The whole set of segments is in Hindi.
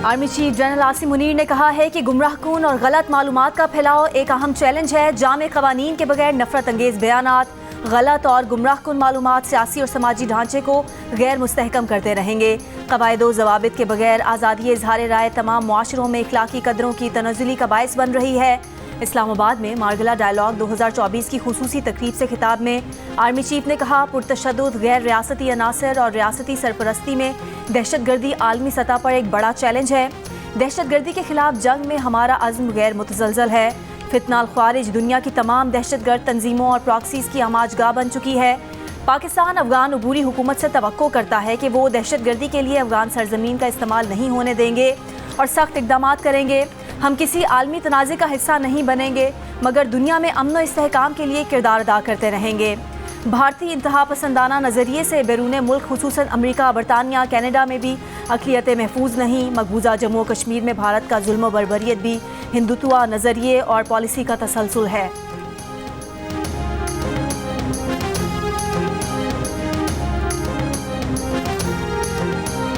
Army chief general Asim Munir ने कहा है कि गुमराहकुन और गलत मालूमात का फैलाव एक अहम चैलेंज है। जामे क़वानीन के बगैर नफरत अंगेज़ बयानात, गलत और गुमराहकुन मालूमात सियासी और समाजी ढांचे को गैर मुस्तहकम करते रहेंगे। क़वायद व ज़वाबित के बगैर आज़ादी इज़हार राय तमाम मुआशरों में इखलाकी कदरों की तनज़्ज़ुली का बायस बन रही है। इस्लामाबाद में मारगला डायलॉग 2024 की खुसूसी तकरीब से खिताब में आर्मी चीफ ने कहा, पुरतशद्दुद गैर रियासती अनासर और रियासती सरपरस्ती में दहशतगर्दी आलमी सतह पर एक बड़ा चैलेंज है। दहशतगर्दी के खिलाफ जंग में हमारा अज़्म गैर मुतज़लज़ल है। फितनाल ख्वारिज दुनिया की तमाम दहशतगर्द तंजीमों और प्रॉक्सीज़ की आमाजगाह बन चुकी है। पाकिस्तान अफगान अबूरी हुकूमत से तवक्को करता है कि वो दहशतगर्दी के लिए अफगान सरजमीन का इस्तेमाल नहीं होने देंगे और सख्त इक़दामात करेंगे। हम किसी आलमी तनाज़े का हिस्सा नहीं बनेंगे, मगर दुनिया में अमन व इस्तेहकाम के लिए किरदार अदा करते रहेंगे। भारतीय इंतहा पसंदाना नज़रिए से बैरून मुल्क खुसूसन अमरीका, बरतानिया, कनाडा में भी अक़लियतें महफूज नहीं। मकबूजा जम्मू और कश्मीर में भारत का जुल्म व बर्बरियत भी हिंदुत्व नज़रिए और पॉलिसी का तसलसल है।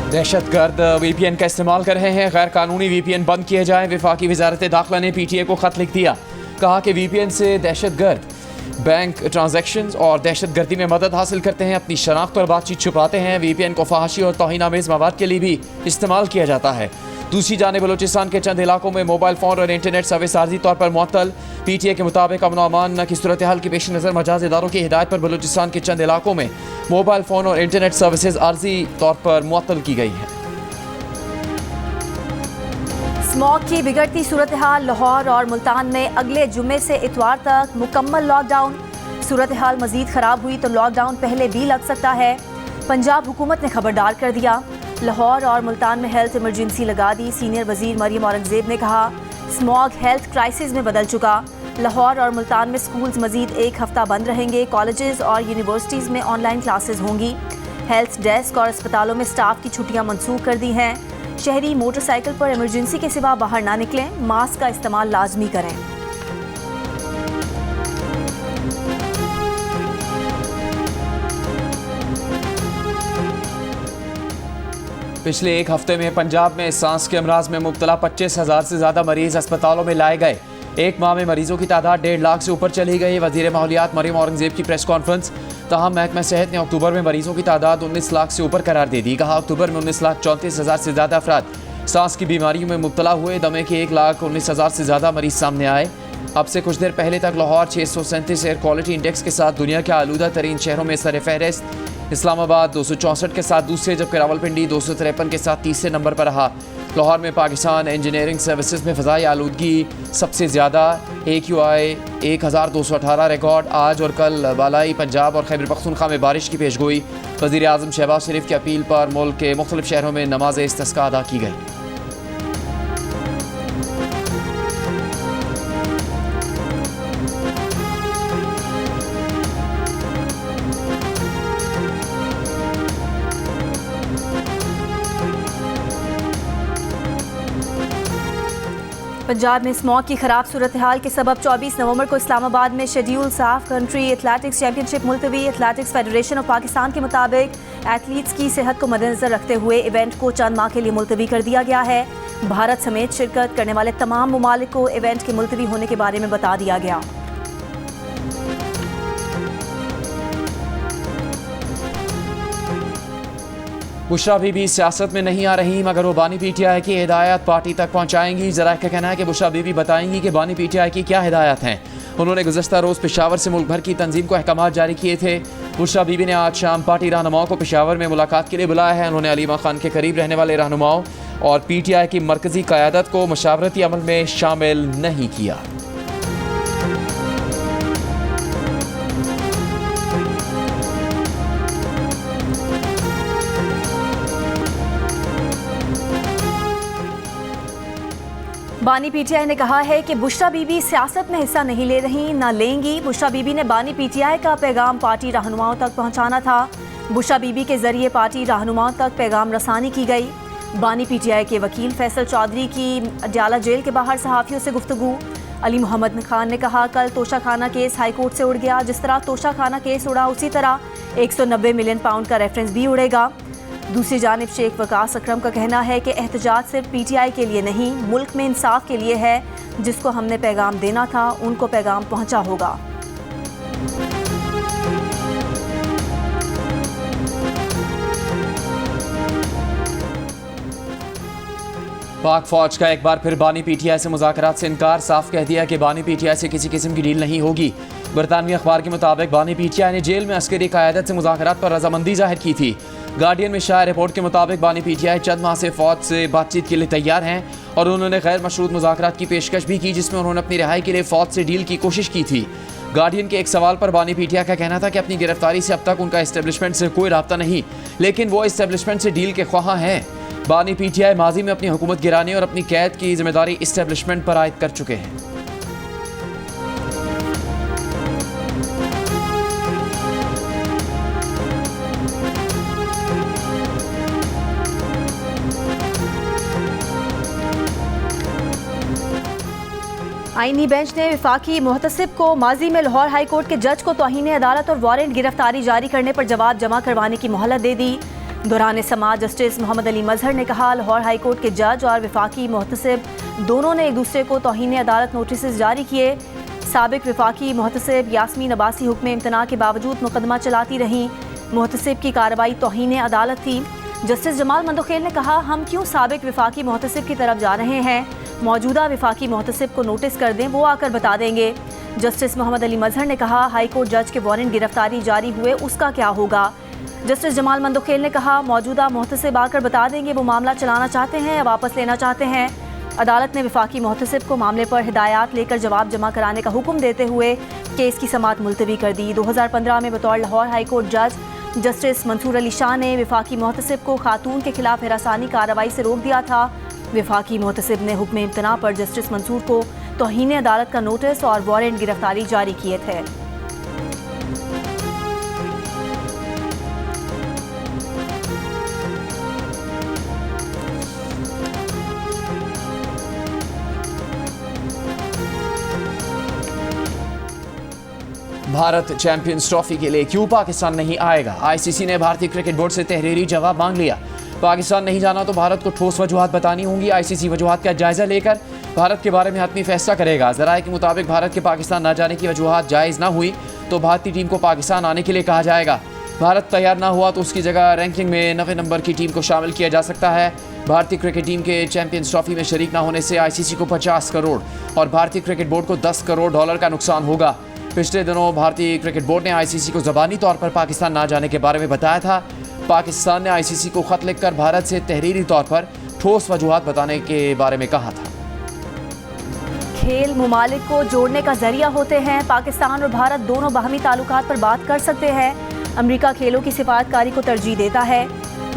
दहशतगर्द VPN का इस्तेमाल कर रहे हैं, गैर कानूनी VPN बंद किए जाएं। वफाकी वजारत दाखिला ने PTA को खत लिख दिया, कहा कि VPN से दहशतगर्द बैंक ट्रांजैक्शंस और दहशतगर्दी में मदद हासिल करते हैं, अपनी शनाख्त और बातचीत छुपाते हैं। VPN को फहाशी और तौहीन-आमेज़ मवाद के लिए भी इस्तेमाल किया जाता है। दूसरी जानिब बलूचिस्तान के चंद इलाकों में मोबाइल फ़ोन और इंटरनेट सर्विस आर्जी तौर पर मुअत्तल। PTA के मुताबिक अमन व अमान की सूरत हाल के पेश नज़र मजाज इदारों की हिदायत पर बलूचिस्तान के चंद इलाकों में मोबाइल फ़ोन और इंटरनेट सर्विसेज आर्जी तौर पर मुअत्तल की गई है। स्मॉग की बिगड़ती सूरत हाल, लाहौर और मुल्तान में अगले जुम्मे से इतवार तक मुकम्मल लॉकडाउन। सूरत हाल मजीद ख़राब हुई तो लॉकडाउन पहले भी लग सकता है, पंजाब हुकूमत ने खबरदार कर दिया। लाहौर और मुल्तान में हेल्थ इमरजेंसी लगा दी। सीनियर वजीर मरियम औरंगजेब ने कहा, स्मॉग हेल्थ क्राइसिस में बदल चुका। लाहौर और मुल्तान में स्कूल्स मजीद एक हफ्ता बंद रहेंगे। कॉलेजेस और यूनिवर्सिटीज़ में ऑनलाइन क्लासेस होंगी। हेल्थ डेस्क और अस्पतालों में स्टाफ की छुट्टियां मनसूख कर दी हैं। शहरी मोटरसाइकिल पर इमरजेंसी के सिवा बाहर ना निकलें। मास्क का इस्तेमाल लाजमी करें। पिछले एक हफ्ते में पंजाब में सांस के अमराज में मुब्तला 25,000 से ज़्यादा मरीज अस्पतालों में लाए गए। एक माह में मरीजों की तादाद 1.5 लाख से ऊपर चली गई। वज़ीर माहौलियात मरियम औरंगजेब की प्रेस कॉन्फ्रेंस। तहम महकमा सेहत ने अक्टूबर में मरीजों की तादाद 19 लाख से ऊपर करार दे दी। कहा, अक्टूबर में 19,34,000 से ज़्यादा अफराद सांस की बीमारियों में मुब्तला हुए। दमे के 1,19,000 से ज़्यादा मरीज सामने आए। अब से कुछ देर पहले तक लाहौर 637 एयर क्वालिटी इंडेक्स के साथ दुनिया के आलूदा तरीन शहरों में सर फहरिस्त। इस्लामाबाद 264 के साथ दूसरे, जबकि रावलपिंडी 253 के साथ तीसरे नंबर पर रहा। लाहौर में पाकिस्तान इंजीनियरिंग सर्विसेज में फ़ज़ाई आलूदगी सबसे ज़्यादा, AQI 1218 रिकॉर्ड। आज और कल बालाई पंजाब और खैबर पख्तूनख्वा में बारिश की पेशगोई। वज़ीर आज़म शहबाज शरीफ की अपील पर मुल्क के मुख्तलिफ शहरों में नमाज इस्तिस्का अदा की गई। पंजाब में स्मॉग की खराब सूरत हाल के सबब 24 नवंबर को इस्लामाबाद में शेड्यूल साफ कंट्री एथलेटिक्स चैंपियनशिप मुलतवी। एथलेटिक्स फेडरेशन ऑफ पाकिस्तान के मुताबिक एथलीट्स की सेहत को मद्देनजर रखते हुए इवेंट को चंद माह के लिए मुलतवी कर दिया गया है। भारत समेत शिरकत करने वाले तमाम ममालिक को इवेंट के मुलतवी होने के बारे में बता दिया गया। बुशरा बीबी सियासत में नहीं आ रही, मगर वो बानी PTI की हिदायत पार्टी तक पहुंचाएंगी। ज़राए का कहना है कि बुशरा बीबी बताएंगी कि बानी PTI की क्या हिदायत हैं। उन्होंने गुज़श्ता रोज़ पेशावर से मुल्क भर की तंजीम को अहकाम जारी किए थे। बुशरा बीबी ने आज शाम पार्टी रहनुमाओं को पेशावर में मुलाकात के लिए बुलाया है। उन्होंने अलीमा खान के करीब रहने वाले रहनुमाओं और PTI की मरकज़ी क़यादत को मशावरती अमल में शामिल नहीं किया। बानी PTI ने कहा है कि बुशरा बीबी सियासत में हिस्सा नहीं ले रही, ना लेंगी। बुशरा बीबी ने बानी PTI का पैगाम पार्टी रहनुमाओं तक पहुंचाना था। बुशरा बीबी के जरिए पार्टी रहनुमाओं तक पैगाम रसानी की गई। बानी PTI के वकील फैसल चौधरी की अडयाला जेल के बाहर सहाफ़ियों से गुफ्तगू। अली मोहम्मद खान ने कहा, कल तोशा खाना केस हाई कोर्ट से उड़ गया। जिस तरह तोशा खाना केस उड़ा, उसी तरह 190 मिलियन पाउंड का रेफरेंस भी उड़ेगा। दूसरी जानिब शेख वकास अकरम का कहना है कि एहतजाज सिर्फ PTI के लिए नहीं, मुल्क में इंसाफ के लिए है। जिसको हमने पैगाम देना था उनको पैगाम पहुंचा होगा। पाक फौज का एक बार फिर बानी PTI से मुज़ाकरात से इनकार, साफ कह दिया कि बानी PTI से किसी किस्म की डील नहीं होगी। बरतानवी अखबार के मुताबिक बानी PTI ने जेल में अस्करी क़यादत से मुज़ाकरात पर रजामंदी जाहिर की थी। गार्डियन में शाया रिपोर्ट के मुताबिक बानी PTI चंद माह से फौज से बातचीत के लिए तैयार हैं और उन्होंने गैर मशरूत मुज़ाकरात की पेशकश भी की, जिसमें उन्होंने अपनी रिहाई के लिए फौज से डील की कोशिश की थी। गार्डियन के एक सवाल पर बानी PTI का कहना था कि अपनी गिरफ्तारी से अब तक उनका इस्टेब्लिशमेंट से कोई रब्ता नहीं, लेकिन वो इस्टेब्लिशमेंट से डील के ख्वाह हैं। बानी PTI माजी में अपनी हुकूमत गिराने और अपनी कैद की जिम्मेदारी इस्टेब्लिशमेंट पर आयद कर चुके हैं। आईनी बेंच ने विफाकी मुहतसिब को माजी में लाहौर हाई कोर्ट के जज को तौहीन अदालत और वारंट गिरफ्तारी जारी करने पर जवाब जमा करवाने की मोहलत दे दी। दौरान समाअत जस्टिस मोहम्मद अली मजहर ने कहा, लाहौर हाई कोर्ट के जज और विफाकी मुहतसिब दोनों ने एक दूसरे को तौहीन अदालत नोटिस जारी किए। साबिक विफाकी मुहतसिब यास्मीन अब्बासी हुक्म इम्तना के बावजूद मुकदमा चलाती रहीं। मुहतसिब की कार्रवाई तौहीन अदालत थी। जस्टिस जमाल मंदोखेल ने कहा, हम क्यों साबिक विफाकी मुहतसिब की तरफ जा रहे हैं, मौजूदा विफाकी मुहतसिब को नोटिस कर दें, वो आकर बता देंगे। जस्टिस मोहम्मद अली मजहर ने कहा, हाई कोर्ट जज के वारंट गिरफ्तारी जारी हुए उसका क्या होगा। जस्टिस जमाल मंदोखेल ने कहा, मौजूदा मुहतसिब आकर बता देंगे वो मामला चलाना चाहते हैं या वापस लेना चाहते हैं। अदालत ने विफाकी मुहतसिब को मामले पर हिदायत लेकर जवाब जमा कराने का हुक्म देते हुए केस की समाअत मुलतवी कर दी। 2015 में बतौर लाहौर हाई कोर्ट जज जस्टिस मंसूर अली शाह ने विफाकी मुहतसिब को खातून के खिलाफ हिरासानी कार्रवाई से रोक दिया था। विफाकी मुहतसिब ने हुक्म इम्तना पर जस्टिस मंसूर को तौहीन अदालत का नोटिस और वारंट गिरफ्तारी जारी किए थे। भारत चैंपियंस ट्रॉफी के लिए क्यों पाकिस्तान नहीं आएगा, ICC ने भारतीय क्रिकेट बोर्ड से तहरीरी जवाब मांग लिया। पाकिस्तान नहीं जाना तो भारत को ठोस वजूहात बतानी होंगी। ICC वजूहात का जायजा लेकर भारत के बारे में हतमी फैसला करेगा। ज़राए के मुताबिक भारत के पाकिस्तान न जाने की वजूहात जायज़ ना हुई तो भारतीय टीम को पाकिस्तान आने के लिए कहा जाएगा। भारत तैयार ना हुआ तो उसकी जगह रैंकिंग में 9वें नंबर की टीम को शामिल किया जा सकता है। भारतीय क्रिकेट टीम के चैंपियंस ट्रॉफी में शरीक ना होने से ICC को 50 करोड़ और भारतीय क्रिकेट बोर्ड को 10 करोड़ डॉलर का नुकसान होगा। पिछले दिनों भारतीय क्रिकेट बोर्ड ने ICC को ज़बानी तौर पर पाकिस्तान ना जाने के बारे में बताया था। पाकिस्तान ने ICC को खत लिखकर भारत से तहरीरी तौर पर ठोस वजूहात बताने के बारे में कहा था। खेल मुमालिक को जोड़ने का जरिया होते हैं। पाकिस्तान और भारत दोनों बाहमी ताल्लुकात पर बात कर सकते हैं। अमरीका खेलों की सिफारतकारी को तरजीह देता है।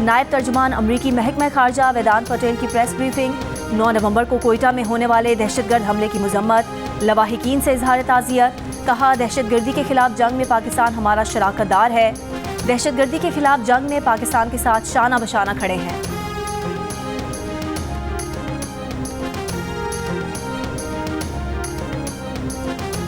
नायब तर्जुमान अमरीकी महकमा खारजा वेदांत पटेल की प्रेस ब्रीफिंग। 9 नवंबर को कोयटा में होने वाले दहशतगर्द हमले की मजम्मत। लवाहिकीन से इजहार ताज़ियत। कहा, दहशतगर्दी के खिलाफ जंग में पाकिस्तान हमारा शराकतदार है। दहशतगर्दी के खिलाफ जंग में पाकिस्तान के साथ शाना बशाना खड़े हैं।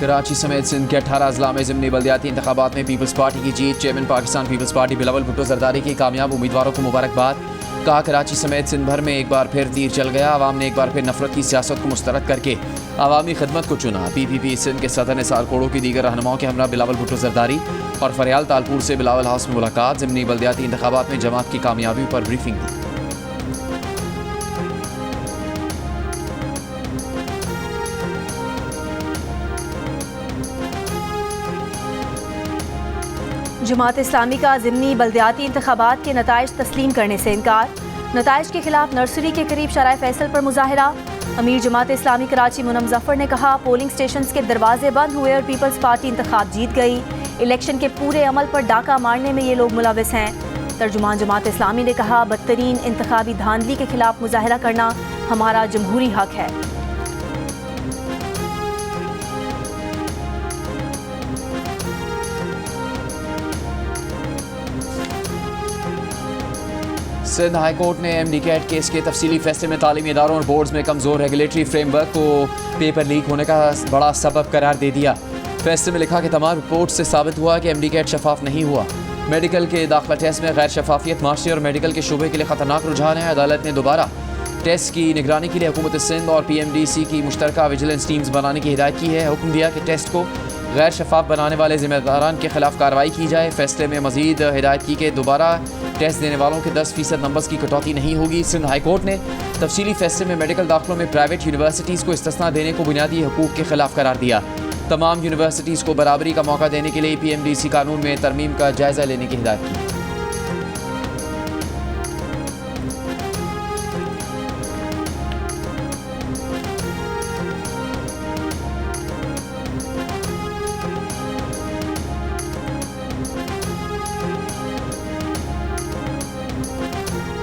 कराची समेत सिंध के 18 अजला में ज़िमनी बल्दियाती इंतखाबात में पीपल्स पार्टी की जीत। Chairman Pakistan Peoples Party Bilawal Bhutto Zardari की कामयाब उम्मीदवारों को मुबारकबाद। कहा, कराची समेत सिंध भर में एक बार फिर तीर चल गया। आवाम ने एक बार फिर नफरत की सियासत को मुस्तरद करके आवामी खिदमत को चुना। PPP सिंध के सदर निसार कोड़ों की दीगर रहनुमाओं के हमरा बिलावल भुट्टो जरदारी और फरियाल तालपुर से बिलावल हाउस में मुलाकात। ज़िमनी बल्दियाती इंतखाबात में जमात की कामयाबी पर ब्रीफिंग दी। जमात इस्लामी का ज़िमनी बल्दियाती इंतखाबात के नताइज तस्लीम करने से इनकार। नताइज के खिलाफ नर्सरी के करीब शराय फैसल पर मुजाहिरा। अमीर जमात इस्लामी कराची मुनम जफ़र ने कहा, पोलिंग स्टेशन के दरवाजे बंद हुए और पीपल्स पार्टी इंतखाब जीत गई। इलेक्शन के पूरे अमल पर डाका मारने में ये लोग मुलविस हैं। तर्जुमान जमात इस्लामी ने कहा, बदतरीन इंतखाबी धांधली के खिलाफ मुजाहिरा करना हमारा जमहूरी हक है। सिंध हाई कोर्ट ने MD-CAT केस के तफसीली फैसले में तालीमी इदारों और बोर्ड्स में कमज़ोर रेगुलेटरी फ्रेमवर्क को पेपर लीक होने का बड़ा सबब करार दे दिया। फैसले में लिखा कि तमाम रिपोर्ट से साबित हुआ कि MD-CAT शफाफ नहीं हुआ। मेडिकल के दाखिला टेस्ट में गैर शफाफियत माशी और मेडिकल के शोबे के लिए खतरनाक रुझान है। अदालत ने दोबारा टेस्ट की निगरानी के लिए हुकूमत सिंध और PMDC की मुश्तरका विजिलेंस टीम्स बनाने की हिदायत की है। हुक्म दिया कि टेस्ट को गैर शफाफ बनाने वाले जिम्मेदारान के खिलाफ कार्रवाई की जाए। फैसले में मजीद हिदायत की कि दोबारा टेस्ट देने वालों के 10% नंबर्स की कटौती नहीं होगी। सिंध हाई कोर्ट ने तफसीली फैसले में मेडिकल दाखिलों में प्राइवेट यूनिवर्सिटीज़ को इस्तिस्ना देने को बुनियादी हकूक़ के खिलाफ करार दिया। तमाम यूनिवर्सिटीज़ को बराबरी का मौका देने के लिए PMDC कानून में तरमीम का जायज़ा लेने की हिदायत की।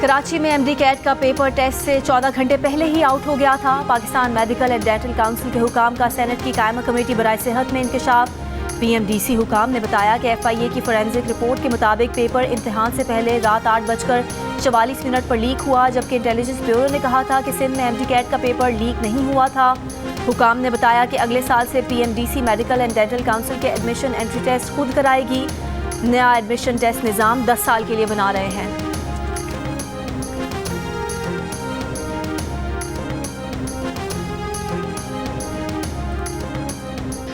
कराची में MD कैट का पेपर टेस्ट से 14 घंटे पहले ही आउट हो गया था। Pakistan medical and dental council के हुकाम का सेनेट की कायमा कमेटी बराए सेहत में इंकशाफ। PMDC हुकाम ने बताया कि FIA की फोरेंसिक रिपोर्ट के मुताबिक पेपर इम्तिहान से पहले रात 8:44 पर लीक हुआ, जबकि इंटेलिजेंस ब्यूरो ने कहा था कि सिंध में MD कैट का पेपर लीक नहीं हुआ था। हुकाम ने बताया कि अगले साल से PMDC medical and dental council के एडमिशन एंट्री टेस्ट खुद कराएगी। नया एडमिशन टेस्ट निज़ाम 10 साल के लिए बना रहे हैं।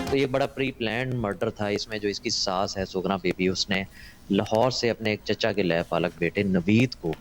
तो ये बड़ा प्री प्लान मर्डर था। इसमें जो इसकी सास है सुगना बीबी, उसने लाहौर से अपने एक चचा के लय पालक बेटे नवीद को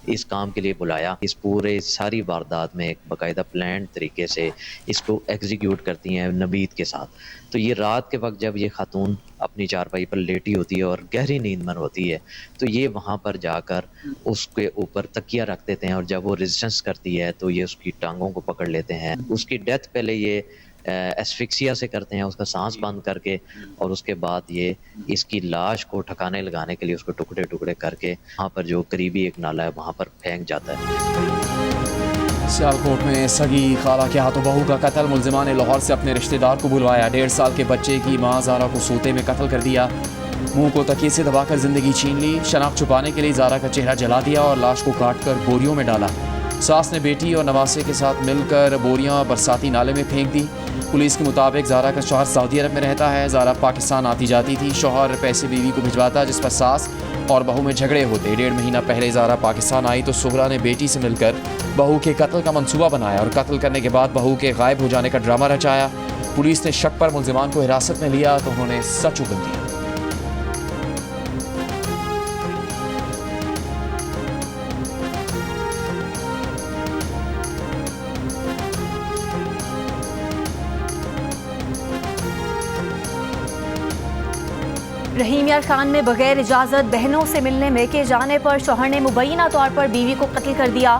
इस काम के लिए बुलाया। इस पूरे सारी वारदात में एक बाकायदा प्लान तरीके से इसको एग्जीक्यूट करती हैं नवीद के साथ। तो ये रात के वक्त जब ये खातून अपनी चारपाई पर लेटी होती है और गहरी नींद में होती है, तो ये वहाँ पर जाकर उसके ऊपर तकिया रख देते हैं और जब वो रेजिस्टेंस करती है तो ये उसकी टांगों को पकड़ लेते हैं। उसकी डेथ पहले ये एस्फिक्सिया से करते हैं, उसका सांस बंद करके, और उसके बाद ये इसकी लाश को ठिकाने लगाने के लिए उसको टुकड़े टुकड़े करके वहाँ पर जो करीबी एक नाला है वहाँ पर फेंक जाता है। सियालकोट में सगी खाला के हाथों बहू का कत्ल। मुलजिमा ने लाहौर से अपने रिश्तेदार को बुलवाया। 1.5 साल के बच्चे की मां ज़ारा को सोते में कत्ल कर दिया। मुंह को तकिए से दबाकर जिंदगी छीन ली। शनाख्त छुपाने के लिए ज़ारा का चेहरा जला दिया और लाश को काट कर बोरियों में डाला। सास ने बेटी और नवासे के साथ मिलकर बोरियां बरसाती नाले में फेंक दी। पुलिस के मुताबिक ज़ारा का शौहर सऊदी अरब में रहता है। ज़ारा पाकिस्तान आती जाती थी। शौहर पैसे बीवी को भिजवाता, जिस पर सास और बहू में झगड़े होते। 1.5 महीना पहले ज़ारा पाकिस्तान आई तो सुहरा ने बेटी से मिलकर बहू के कत्ल का मंसूबा बनाया और कत्ल करने के बाद बहू के गायब हो जाने का ड्रामा रचाया। पुलिस ने शक पर मुलजिमान को हिरासत में लिया तो उन्होंने सच उगल दिया। रहीम यार खान में बगैर इजाज़त बहनों से मिलने मैके जाने पर शौहर ने मुबैना तौर पर बीवी को कत्ल कर दिया।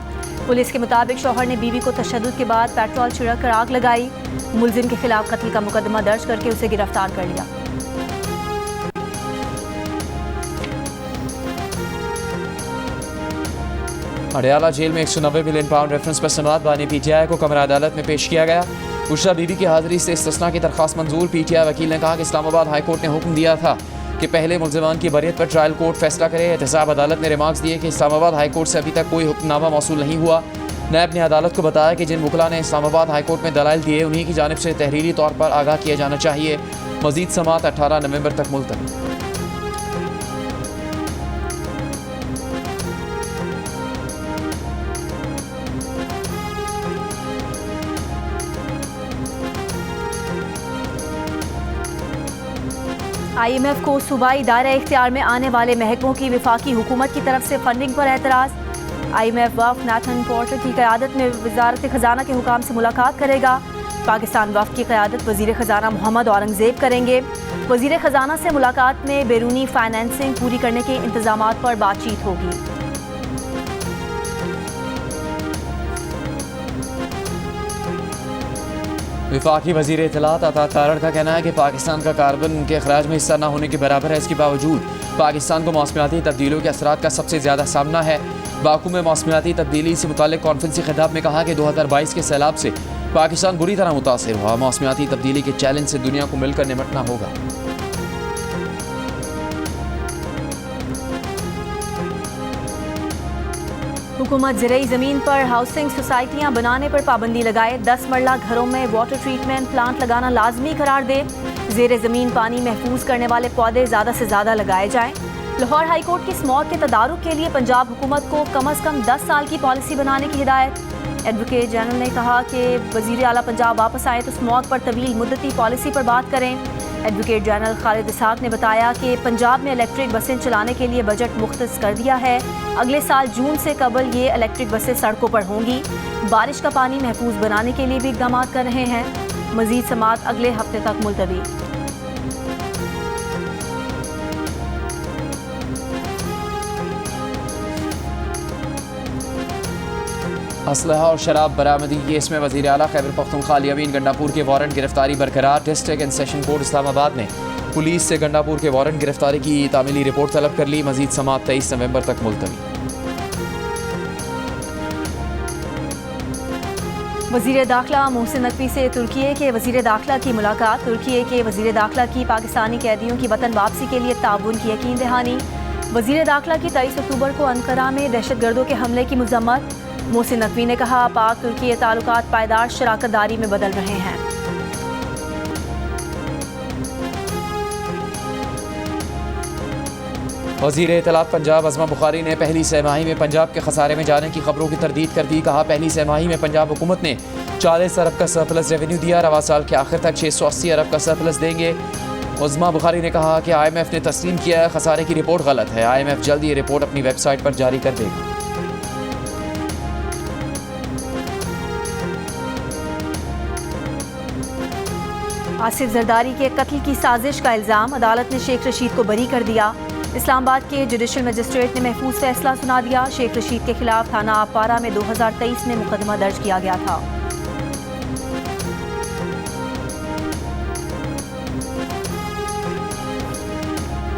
पुलिस के मुताबिक शौहर ने बीवी को तशद्दुद के बाद पेट्रोल छिड़क कर आग लगाई। मुलजिम के खिलाफ कत्ल का मुकदमा दर्ज करके उसे गिरफ्तार कर लिया। अडयाला जेल में 190 मिलियन पाउंड रेफरेंस पर समाअत बानी PTI को कमरा अदालत में पेश किया गया। बुशरा बीबी की हाजिरी से इस्तिस्ना की दरख्वास्त मंजूर। PTI वकील ने कहा कि इस्लामाबाद हाई कोर्ट ने हुक्म दिया था कि पहले मुलजिमान की बरियत पर ट्रायल कोर्ट फैसला करे। एहतसाब अदालत ने रिमार्क्स दिए कि इस्लामाबाद हाई कोर्ट से अभी तक कोई हुक्मनामा मौसूल नहीं हुआ। नायब ने अदालत को बताया कि जिन वकला ने इस्लामाबाद हाई कोर्ट में दलाइल दिए उन्हीं की जानिब से तहरीरी तौर पर आगाह किया जाना चाहिए। मजीद समाअत 18 नवंबर तक मुलतवी। IMF को सूबाई दायरा इख्तियार में आने वाले महकमों की वफाकी हुकूमत की तरफ से फंडिंग पर एतराज़। IMF वफ़द नाथन पोर्टर की क़यादत में वज़ारत ख़जाना के हुकाम से मुलाकात करेगा। पाकिस्तान वफ़द की क़यादत वज़ीर ख़जाना मोहम्मद औरंगज़ेब करेंगे। वज़ीर ख़जाना से मुलाकात में बैरूनी फाइनेंसिंग पूरी करने के इंतज़ामात पर बातचीत होगी। वफाकी वज़ीर इत्तलात अता तारड़ का कहना है कि पाकिस्तान का कार्बन के अखराज में हिस्सा न होने के बराबर है। इसके बावजूद पाकिस्तान को मौसमियाती तब्दीलियों के असरात का सबसे ज़्यादा सामना है। बाकू में मौसमियाती तब्दीली से मुताल्लिक़ कॉन्फ्रेंसी खिताब में कहा कि 2022 के सैलाब से पाकिस्तान बुरी तरह मुतासिर हुआ। मौसमियाती तब्दीली के चैलेंज से दुनिया को मिलकर निपटना होगा। हुकूमत ज़रई ज़मीन पर हाउसिंग सोसाइटियाँ बनाने पर पाबंदी लगाए। 10 मरला घरों में वाटर ट्रीटमेंट प्लांट लगाना लाजमी करार दे। ज़ेरे ज़मीन पानी महफूज करने वाले पौधे ज़्यादा से ज़्यादा लगाए जाएँ। लाहौर हाईकोर्ट की स्मॉग के तदारुक के लिए पंजाब हुकूमत को कम से कम 10 साल की पॉलिसी बनाने की हिदायत। एडवोकेट जनरल ने कहा कि वजीर आला पंजाब वापस आए तो स्मॉग पर तवील मुद्दती पॉलिसी पर बात करें। एडवोकेट जनरल खालिद इसहाक ने बताया कि पंजाब में इलेक्ट्रिक बसें चलाने के लिए बजट मुख्तस कर दिया है। अगले साल जून से कबल ये इलेक्ट्रिक बसें सड़कों पर होंगी। बारिश का पानी महफूज बनाने के लिए भी इक़दाम कर रहे हैं। मजीद समाअत अगले हफ्ते तक मुलतवी। असलहा और शराब बरामदी केस में वज़ीर आला खैबर पख्तूनख्वा अली अमीन गंडापुर के वारंट गिरफ्तारी बरकरार। District and session court Islamabad ने पुलिस से गंडापुर के वारंट गिरफ्तारी की तामीली रिपोर्ट तलब कर ली। मजीद समाअत 23 नवंबर तक मुलतवी। वज़ीर दाखिला मोहसिन नकवी से तुर्की के वज़ीर दाखिला की मुलाकात। तुर्की के वज़ीर दाखिला की पाकिस्तानी कैदियों की वतन वापसी के लिए ताउन की यकीन दहानी। वज़ीर दाखिला की 23 अक्टूबर को अंकारा में दहशतगर्दों के हमले की मज़म्मत। मोहसिन नकवी ने कहा पाक तुर्की ताल्लुकात पायदार शराकतदारी में बदल रहे हैं। वज़ीर इत्तलात पंजाब अज़मा बुखारी ने पहली सहमाही में पंजाब के खसारे में जाने की खबरों की तरदीद कर दी। कहा पहली सहमाही में पंजाब हुकूमत ने 40 अरब का सरप्लस रेवेन्यू दिया। रवा साल के आखिर तक 680 अरब का सरप्लस देंगे। अज़मा बुखारी ने कहा कि IMF ने तस्लीम किया है खसारे की रिपोर्ट गलत है। IMF जल्द ये रिपोर्ट अपनी वेबसाइट पर जारी कर देगा। आसिफ जरदारी के कत्ल की साजिश का इल्ज़ाम। अदालत ने शेख रशीद को बरी कर दिया। इस्लामाबाद के जुडिशल मजिस्ट्रेट ने महफूज फैसला सुना दिया। शेख रशीद के खिलाफ थाना आपारा में 2023 में मुकदमा दर्ज किया गया था।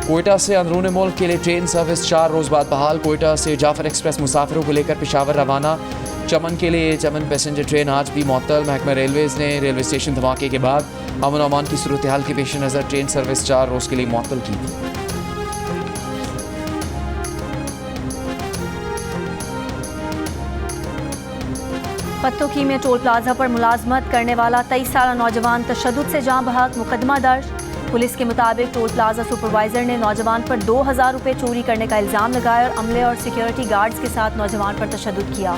कोयटा से अंदरूनी मुल्क के लिए ट्रेन सर्विस 4 रोज़ बाद बहाल। कोयटा से जाफर एक्सप्रेस मुसाफिरों को लेकर पेशावर रवाना। चमन के लिए चमन पैसेंजर ट्रेन आज भी मुअत्तल। महकमा रेलवेज़ ने रेलवे स्टेशन धमाके के बाद अमन अमान की सूरत हाल के पेश नज़र ट्रेन सर्विस 4 रोज़ के लिए मुअत्तल की थी। पत्तोकी में टोल प्लाजा पर मुलाजमत करने वाला 23 साला नौजवान तशद्दुद से जाँ बहक, मुकदमा दर्ज। पुलिस के मुताबिक टोल प्लाजा सुपरवाइजर ने नौजवान पर 2000 रुपये चोरी करने का इल्ज़ाम लगाया और अमले और सिक्योरिटी गार्ड्स के साथ नौजवान पर तशद्दुद किया।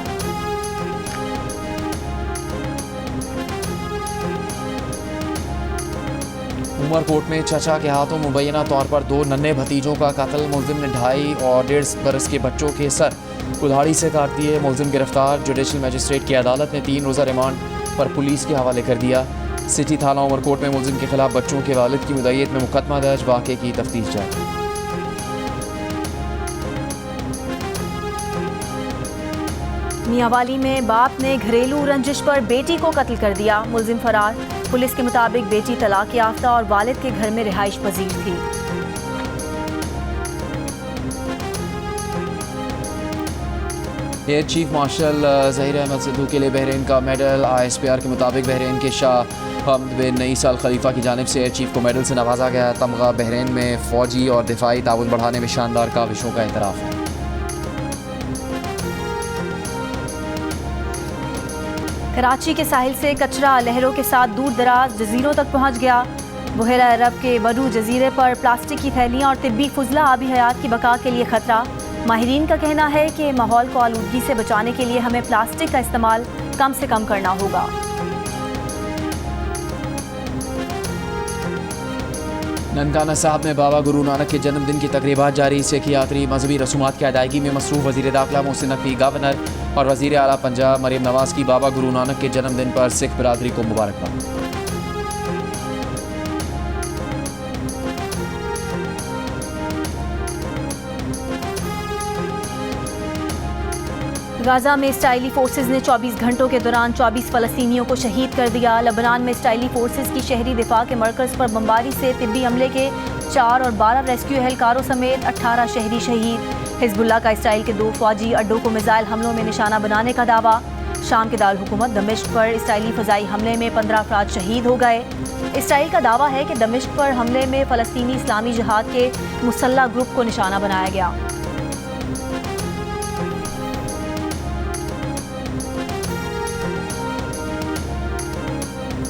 उमरकोट में चचा के हाथों मुबैना तौर पर 2 नन्हे भतीजों का कत्ल। मुलजिम ने 2.5 और 1.5 बरस के बच्चों के सर कुल्हाड़ी से काट दिए। मुलजिम गिरफ्तार। जुडिशल मजिस्ट्रेट की अदालत ने 3 रोज़ा रिमांड पर पुलिस के हवाले कर दिया। सिटी थाना उमरकोट में मुलजिम के खिलाफ बच्चों के वालिद की मुद्दईयत में मुकदमा दर्ज। वाक़े की तफ्तीश जारी। मियांवाली में बाप ने घरेलू रंजिश पर बेटी को कत्ल कर दिया। मुलजिम फरार। पुलिस के मुताबिक बेटी तलाक याफ्ता और वालिद के घर में रिहाइश पजीर थी। Air chief marshal Zaheer Ahmed Sidhu के लिए बहरीन का मेडल। ISPR के मुताबिक बहरीन के शाह हमद बिन नईस अल खलीफा की जानिब से एयर चीफ को मेडल से नवाजा गया। तमगा बहरीन में फ़ौजी और दिफाई ताउन बढ़ाने में शानदार काविशों का एतराफ़ है। कराची के साहिल से कचरा लहरों के साथ दूर दराज जजीरों तक पहुंच गया। बुहेरा अरब के बडू जजीरे पर प्लास्टिक की थैलियां और तिब्बी फुजला आबी हयात की बका के लिए खतरा। माहिरीन का कहना है कि माहौल को आलूदगी से बचाने के लिए हमें प्लास्टिक का इस्तेमाल कम से कम करना होगा। ननकाना साहब में बाबा गुरु नानक के जन्मदिन की तकरीबात जारी। सिखियात्री मजहबी रसूमात की अदायगी में मसरूफ़ वज़ीर दाखिला मोहसिन नकवी, गवर्नर और वज़ीर आला पंजाब मरीम नवाज़ की बाबा गुरु नानक के जन्मदिन पर सिख बरादरी को मुबारकबाद। गाजा में इस्राइली फोर्सेज ने 24 घंटों के दौरान 24 फ़लस्तीनियों को शहीद कर दिया। लबनान में इस्राइली फोर्सेज की शहरी दिफा के मरकज़ पर बमबारी से तिब्बी हमले के 4 और 12 रेस्क्यू एहलकारों समेत 18 शहरी शहीद। हिजबुल्लाह का इसराइल के 2 फ़ौजी अड्डों को मिसाइल हमलों में निशाना बनाने का दावा। शाम के दारुल हुकूमत दमिश्क पर इसराइली फ़ज़ाई हमले में 15 अफराद शहीद हो गए। इसराइल का दावा है कि दमिश्क पर हमले में फ़लस्तीनी इस्लामी जिहाद के मुसल्लह ग्रुप को निशाना बनाया गया।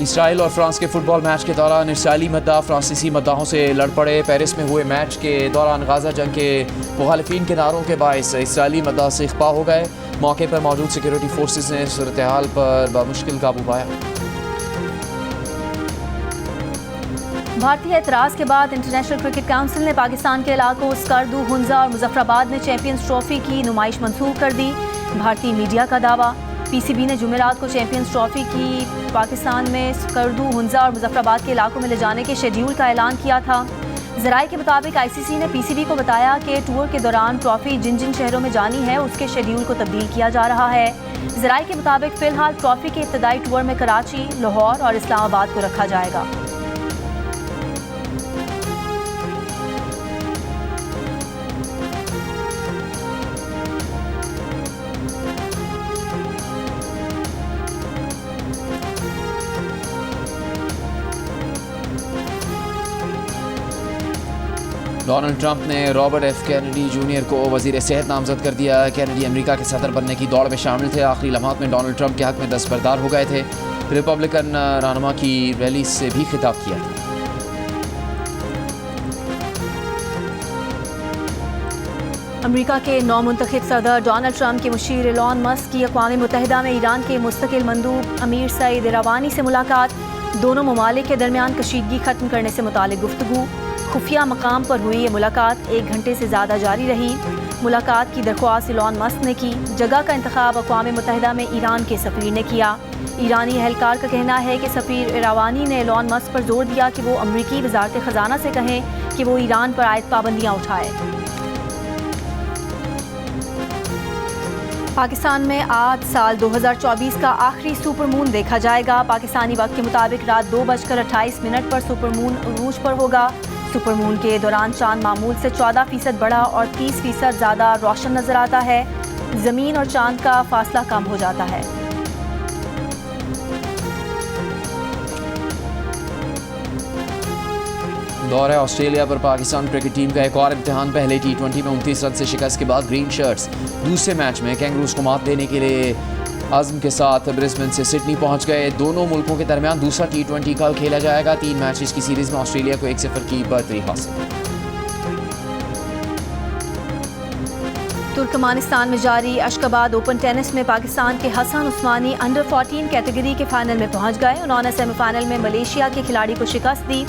इसराइल और फ्रांस के फुटबॉल मैच के दौरान इसराइली मद्दाह फ्रांसीसी मद्दाहों से लड़ पड़े। पेरिस में हुए मैच के दौरान गाजा जंग के मुखालिफिन के नारों के बायस इसराइली मद्दाह से इख्फा हो गए। मौके पर मौजूद सिक्योरिटी फोर्सेस ने सूरत हाल पर बामुश्किल काबू पाया। भारतीय एतराज़ के बाद इंटरनेशनल क्रिकेट काउंसिल ने पाकिस्तान के इलाकों स्कर्दू, हुंजा और मुजफ्फराबाद में चैंपियंस ट्रॉफी की नुमाइश मंसूख कर दी। भारतीय मीडिया का दावा, पीसीबी ने जुमेरात को चैंपियंस ट्रॉफी की पाकिस्तान में स्कर्दू, हुंजा और मुजफ्फराबाद के इलाकों में ले जाने के शेड्यूल का ऐलान किया था। ज़राए के मुताबिक आईसीसी ने पीसीबी को बताया कि टूर के दौरान ट्रॉफी जिन जिन शहरों में जानी है उसके शेड्यूल को तब्दील किया जा रहा है। ज़राए के मुताबिक फ़िलहाल ट्रॉफी के इब्तदाई टूर में कराची, लाहौर और इस्लामाबाद को रखा जाएगा। डोनाल्ड ट्रंप ने रॉबर्ट एफ कैनेडी जूनियर को वजीर सेहत नामजद कर दिया। कैनेडी अमेरिका के सदर बनने की दौड़ में शामिल थे। आखिरी लम्हात में डोनाल्ड ट्रंप के हक में दस्तबरदार हो गए थे। रिपब्लिकन रहनुमा की रैली से भी खिताब किया था। अमेरिका के नौमुंतखब सदर डोनाल्ड ट्रंप के मुशीर एलॉन मस्क की अक़वाम मुत्तहिदा में ईरान के मुस्तकिल मंदूब अमीर सईद इरावानी से मुलाकात। दोनों ममालिक के दरमियान कशीदगी ख़त्म करने से मुतालिक गुफ्तगू। खुफिया मकाम पर हुई ये मुलाकात 1 घंटे से ज़्यादा जारी रही। मुलाकात की दरख्वास्त एलॉन मस्क ने की। जगह का इंतखाब अक़वाम मुत्तहिदा में ईरान के सफ़ीर ने किया। ईरानी एहलकार का कहना है कि सफ़ीर इरावानी ने एलॉन मस्क पर जोर दिया कि वो अमरीकी वज़ारत ख़जाना से कहें कि वो ईरान पर आयद पाबंदियाँ उठाए। पाकिस्तान में आज साल 2024 का आखिरी सुपर मून देखा जाएगा। पाकिस्तानी वक्त के मुताबिक रात 2:28 पर सुपर मून उरूज पर होगा। सुपर मून के दौरान चांद मामूल से 14% बड़ा और 30% ज़्यादा रोशन नजर आता है। ज़मीन और चांद का फासला कम हो जाता है। दौरे ऑस्ट्रेलिया पर पाकिस्तान क्रिकेट टीम का एक और इम्तिहान। पहले T20 में 29 रन से शिकस्त के बाद ग्रीन शर्ट्स दूसरे मैच में कैंगरूज को मात देने के लिए आज़म के साथ ब्रिस्बेन से सिडनी पहुंच गए। दोनों मुल्कों के दरमियान दूसरा T20 कल खेला जाएगा। 3 मैचेस की सीरीज में ऑस्ट्रेलिया को 1-0 की बढ़तरी हासिल। तुर्कमानिस्तान में जारी अशकाबाद ओपन टेनिस में पाकिस्तान के हसन उस्मानी अंडर 14 कैटेगरी के फाइनल में पहुंच गए। उन्होंने सेमीफाइनल में मलेशिया के खिलाड़ी को शिकस्त दी।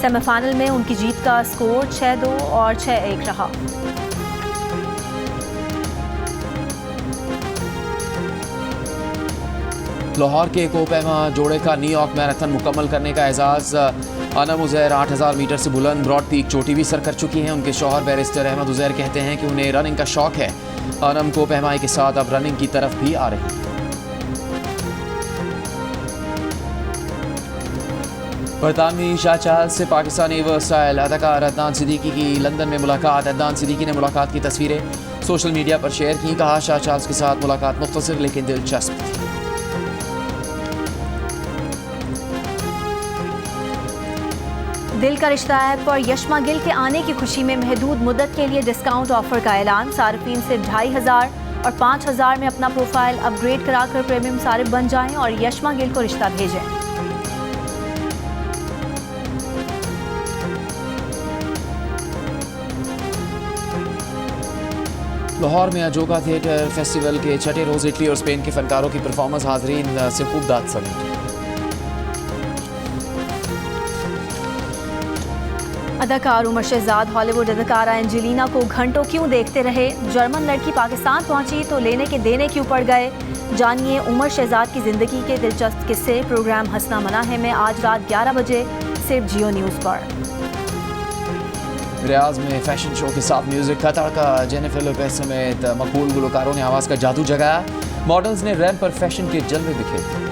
सेमीफाइनल में उनकी जीत का स्कोर 6-2 और 6-1 रहा। लाहौर के कोपैमा जोड़े का न्यूयॉर्क मैराथन मुकम्मल करने का एजाज़ अनम उज़ैर 8000 मीटर से बुलंद ब्रॉड पीक चोटी भी सर कर चुकी हैं। उनके शौहर बैरिस्टर अहमद उज़ैर कहते हैं कि उन्हें रनिंग का शौक है। अनम कोपैमाई के साथ अब रनिंग की तरफ भी आ रही है। बरतानवी शाह चार्ल्स से पाकिस्तानी वर्साइल अदाकार अदनान सिद्दीकी की लंदन में मुलाकात। अदनान सिद्दीकी ने मुलाकात की तस्वीरें सोशल मीडिया पर शेयर की। कहा, शाह चार्ल्स के साथ मुलाकात मुख्तसर लेकिन दिलचस्प थी। दिल का रिश्ता ऐप पर यशमा गिल के आने की खुशी में महदूद मुद्दत के लिए डिस्काउंट ऑफर का ऐलान। सार्फिन से 2500 और 5000 में अपना प्रोफाइल अपग्रेड कराकर प्रीमियम सारिफ बन जाएं और यशमा गिल को रिश्ता भेजें। लाहौर में अजोका थिएटर फेस्टिवल के 6ठे रोज इटली और स्पेन के फनकारों की परफॉर्मेंस हाजरीन से खूब दाद समेटी। अदाकार उमर शहजाद हॉलीवुड अदाकारा एंजेलिना को घंटों क्यों देखते रहे। जर्मन लड़की पाकिस्तान पहुंची तो लेने के देने क्यों पड़ गए। जानिए उमर शहजाद की जिंदगी के दिलचस्प किस्से। प्रोग्राम हंसना मना है में आज रात 11 बजे सिर्फ जियो न्यूज़ पर। रियाज में फैशन शो के साथ म्यूजिक का तड़का। जेनिफर लोपेज समेत मकबूल गुलकारों ने आवाज़ का जादू जगाया। मॉडल्स ने रैंप पर फैशन के जलवे बिखेरे।